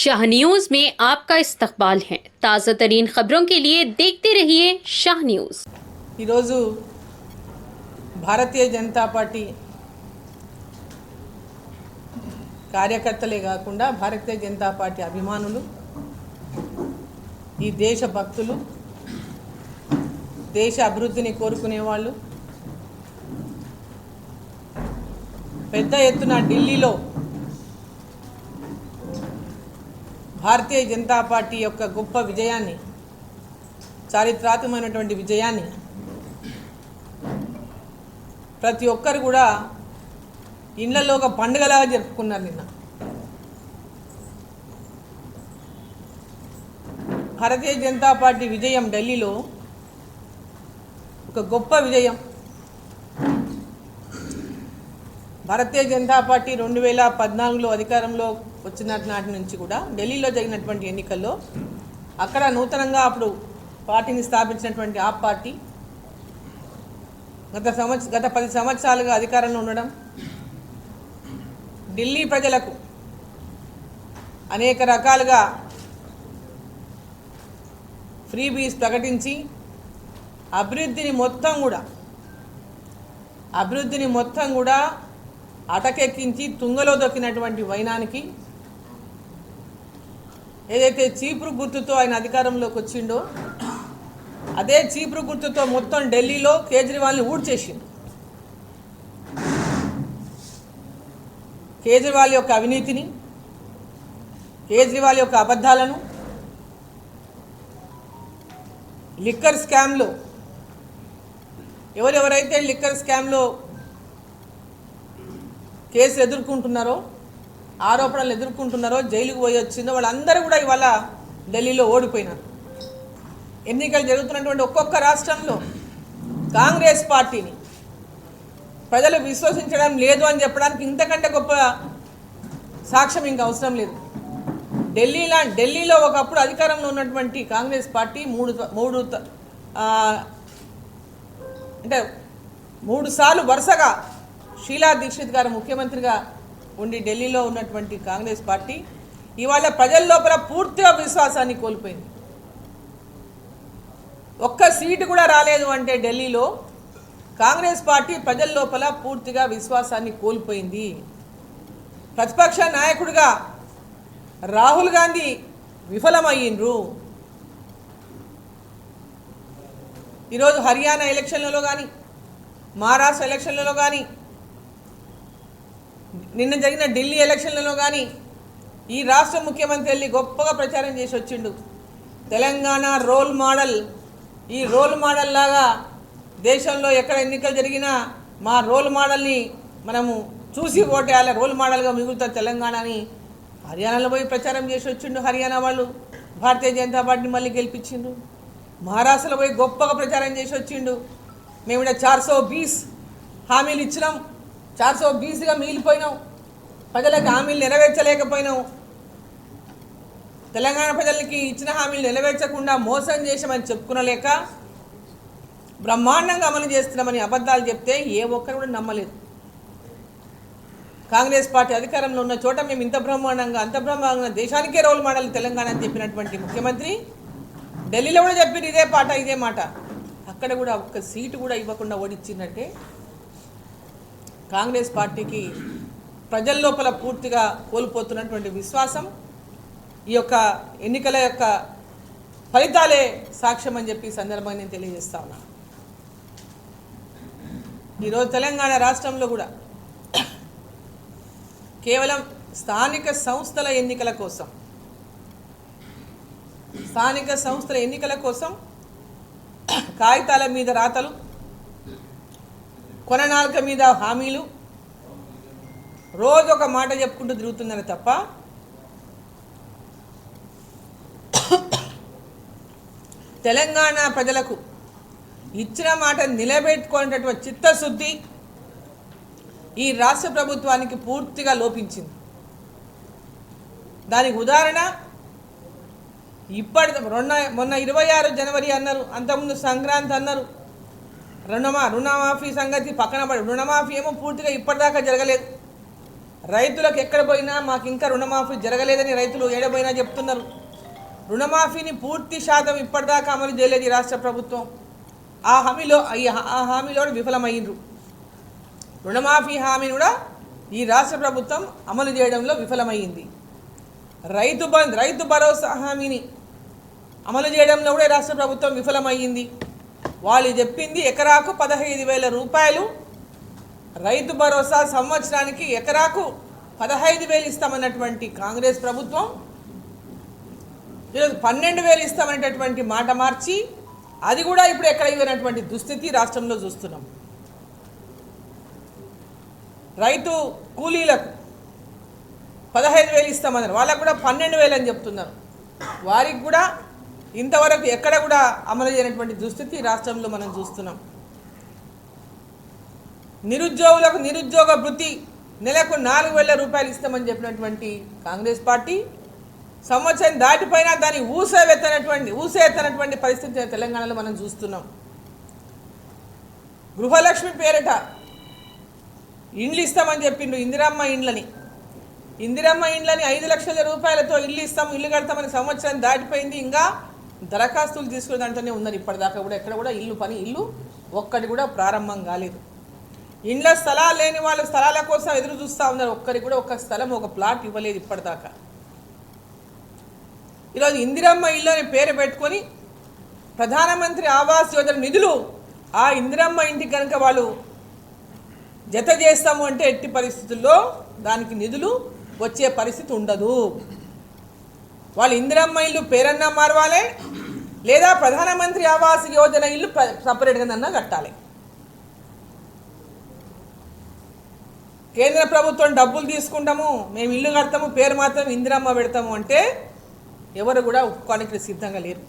Shah news में आपका इस्तकबाल है। ताज़ा तरीन खबरों के लिए देखते रहिए शाह न्यूज। ఈరోజు భారతీయ జనతా పార్టీ కార్యకర్తలే కాకుండా భారతీయ జనతా పార్టీ అభిమానులు, ఈ దేశ భక్తులు, దేశ అభివృద్ధిని కోరుకునే వాళ్ళు పెద్ద ఎత్తున ఢిల్లీలో భారతీయ జనతా పార్టీ యొక్క గొప్ప విజయాన్ని, చారిత్రాత్మకమైనటువంటి విజయాన్ని ప్రతి ఒక్కరు కూడా ఇళ్లలో ఒక పండుగలాగా జరుపుకున్నారు. నిన్న భారతీయ జనతా పార్టీ విజయం ఢిల్లీలో ఒక గొప్ప విజయం. భారతీయ జనతా పార్టీ 2014లో అధికారంలో వచ్చిన నాటి నుంచి కూడా ఢిల్లీలో జరిగినటువంటి ఎన్నికల్లో అక్కడ నూతనంగా అప్పుడు పార్టీని స్థాపించినటువంటి ఆ పార్టీ గత 10 సంవత్సరాలుగా అధికారంలో ఉండడం, ఢిల్లీ ప్రజలకు అనేక రకాలుగా ఫ్రీ బీస్ ప్రకటించి అభివృద్ధిని మొత్తం కూడా అటకెక్కించి తుంగలో దొక్కినటువంటి వైనానికి ఏదైతే చీపురు గుర్తుతో ఆయన అధికారంలోకి వచ్చిండో అదే చీపురు గుర్తుతో మొత్తం ఢిల్లీలో కేజ్రీవాల్ని ఊడ్చేసిండు. కేజ్రీవాల్ యొక్క అవినీతిని, కేజ్రీవాల్ యొక్క అబద్ధాలను, లిక్కర్ స్కామ్లో ఎవరెవరైతే లిక్కర్ స్కామ్లో కేసులు ఎదుర్కొంటున్నారో, ఆరోపణలు ఎదుర్కొంటున్నారో, జైలుకు పోయి వచ్చిందో వాళ్ళందరూ కూడా ఇవాళ ఢిల్లీలో ఓడిపోయినారు. ఎన్నికలు జరుగుతున్నటువంటి ఒక్కొక్క రాష్ట్రంలో కాంగ్రెస్ పార్టీని ప్రజలు విశ్వసించడం లేదు అని చెప్పడానికి ఇంతకంటే గొప్ప సాక్ష్యం ఇంకా అవసరం లేదు. ఢిల్లీలో ఒకప్పుడు అధికారంలో ఉన్నటువంటి కాంగ్రెస్ పార్టీ మూడు సార్లు వరుసగా షీలా దీక్షిత్ గారు ముఖ్యమంత్రిగా ఉండి ఢిల్లీలో ఉన్నటువంటి కాంగ్రెస్ పార్టీ ఇవాళ ప్రజల లోపల పూర్తిగా విశ్వాసాన్ని కోల్పోయింది. ఒక్క సీటు కూడా రాలేదు అంటే ఢిల్లీలో కాంగ్రెస్ పార్టీ ప్రజల లోపల పూర్తిగా విశ్వాసాన్ని కోల్పోయింది. ప్రతిపక్ష నాయకుడిగా రాహుల్ గాంధీ విఫలమయ్యిండ్రు. ఈరోజు హర్యానా ఎలక్షన్లలో కానీ, మహారాష్ట్ర ఎలక్షన్లలో కానీ, నిన్న జరిగిన ఢిల్లీ ఎలక్షన్లలో కానీ ఈ రాష్ట్ర ముఖ్యమంత్రి వెళ్ళి గొప్పగా ప్రచారం చేసి వచ్చిండు. తెలంగాణ రోల్ మోడల్, ఈ రోల్ మోడల్ లాగా దేశంలో ఎక్కడ ఎన్నికలు జరిగినా మా రోల్ మోడల్ని మనము చూసి ఓటేయాలి, రోల్ మోడల్గా మిగులుతారు తెలంగాణని హర్యానాలో పోయి ప్రచారం చేసి వచ్చిండు. హర్యానా వాళ్ళు భారతీయ జనతా పార్టీని మళ్ళీ గెలిపించిండు. మహారాష్ట్రలో పోయి గొప్పగా ప్రచారం చేసి వచ్చిండు. మేము ఇక్కడ 420 హామీలు ఇచ్చినాం, 420గా మిగిలిపోయినాం, ప్రజలకు హామీలు నెరవేర్చలేకపోయినాం, తెలంగాణ ప్రజలకి ఇచ్చిన హామీలు నెరవేర్చకుండా మోసం చేసామని చెప్పుకునలేక బ్రహ్మాండంగా అమలు చేస్తున్నామని అబద్ధాలు చెప్తే ఏ ఒక్కరు కూడా నమ్మలేదు. కాంగ్రెస్ పార్టీ అధికారంలో ఉన్న చోట మేము అంత బ్రహ్మాండంగా దేశానికే రోల్ మోడల్ తెలంగాణ అని చెప్పినటువంటి ముఖ్యమంత్రి ఢిల్లీలో కూడా చెప్పారు ఇదే మాట. అక్కడ కూడా ఒక్క సీటు కూడా ఇవ్వకుండా ఓడించిందంటే కాంగ్రెస్ పార్టీకి ప్రజల లోపల పూర్తిగా కోల్పోతున్నటువంటి విశ్వాసం ఈ యొక్క ఎన్నికల యొక్క ఫలితాలే సాక్ష్యం అని చెప్పి సందర్భంగా నేను తెలియజేస్తా ఉన్నాను. ఈరోజు తెలంగాణ రాష్ట్రంలో కూడా కేవలం స్థానిక సంస్థల ఎన్నికల కోసం కాగితాల మీద రాతలు, కొననాల్క మీద హామీలు, రోజు ఒక మాట చెప్పుకుంటూ తిరుగుతున్నారు తప్ప తెలంగాణ ప్రజలకు ఇచ్చిన మాట నిలబెట్టుకునేటటువంటి చిత్తశుద్ధి ఈ రాష్ట్ర ప్రభుత్వానికి పూర్తిగా లోపించింది. దానికి ఉదాహరణ మొన్న 26 జనవరి అన్నారు, అంతకుముందు సంక్రాంతి అన్నారు, రుణమాఫీ సంగతి పక్కన పడి రుణమాఫీ ఏమో పూర్తిగా ఇప్పటిదాకా జరగలేదు. రైతులకు ఎక్కడ పోయినా మాకు ఇంకా రుణమాఫీ జరగలేదని రైతులు ఏడబోయినా చెప్తున్నారు. రుణమాఫీని పూర్తి శాతం ఇప్పటిదాకా అమలు చేయలేదు ఈ రాష్ట్ర ప్రభుత్వం. ఆ హామీలో విఫలమైండ్రు. రుణమాఫీ హామీని కూడా ఈ రాష్ట్ర ప్రభుత్వం అమలు చేయడంలో విఫలమైంది. రైతు భరోసా హామీని అమలు చేయడంలో కూడా రాష్ట్ర ప్రభుత్వం విఫలమైంది. వాళ్ళు చెప్పింది ఎకరాకు 15,000 రూపాయలు రైతు భరోసా, సంవత్సరానికి ఎకరాకు 15,000 ఇస్తామన్నటువంటి కాంగ్రెస్ ప్రభుత్వం ఈరోజు 12,000 ఇస్తామనేటటువంటి మాట మార్చి అది కూడా ఇప్పుడు ఎక్కడ ఇవ్వనటువంటి దుస్థితి రాష్ట్రంలో చూస్తున్నాం. రైతు కూలీలకు 15,000 ఇస్తామన్నారు, వాళ్ళకు కూడా 12,000 అని చెప్తున్నారు. వారికి కూడా ఇంతవరకు ఎక్కడ కూడా అమలు చేయనటువంటి దుస్థితి రాష్ట్రంలో మనం చూస్తున్నాం. నిరుద్యోగులకు నిరుద్యోగ భృతి నెలకు 4,000 రూపాయలు ఇస్తామని చెప్పినటువంటి కాంగ్రెస్ పార్టీ సంవత్సరం దాటిపోయినా దాన్ని ఊసేత్తనటువంటి పరిస్థితి తెలంగాణలో మనం చూస్తున్నాం. గృహలక్ష్మి పేరిట ఇండ్లు ఇస్తామని చెప్పిండు, ఇందిరమ్మ ఇండ్లని 5 లక్షల రూపాయలతో ఇల్లు కడతామని సంవత్సరం దాటిపోయింది. ఇంకా దరఖాస్తులు తీసుకునే దాంట్లోనే ఉన్నారు. ఇప్పటిదాకా కూడా ఎక్కడ కూడా ఇల్లు ఒక్కటి కూడా ప్రారంభం కాలేదు. ఇండ్ల స్థలాలు లేని వాళ్ళు స్థలాల కోసం ఎదురు చూస్తూ ఉన్నారు. ఒక్కరికి కూడా ఒక స్థలం, ఒక ప్లాట్ ఇవ్వలేదు ఇప్పటిదాకా. ఈరోజు ఇందిరమ్మ ఇల్లు అని పేరు పెట్టుకొని ప్రధానమంత్రి ఆవాస్ యోజన నిధులు ఆ ఇందిరమ్మ ఇంటికి కనుక వాళ్ళు జత చేస్తాము అంటే ఎట్టి పరిస్థితుల్లో దానికి నిధులు వచ్చే పరిస్థితి ఉండదు. వాళ్ళు ఇందిరమ్మ ఇల్లు పేరన్నా మారవాలి, లేదా ప్రధానమంత్రి ఆవాస్ యోజన ఇల్లు సపరేట్గానన్నా కట్టాలి. కేంద్ర ప్రభుత్వం డబ్బులు తీసుకుంటాము, మేము ఇల్లు కడతాము, పేరు మాత్రం ఇందిరమ్మ పెడతాము అంటే ఎవరు కూడా ఒప్పుకోవడానికి సిద్ధంగా లేరు.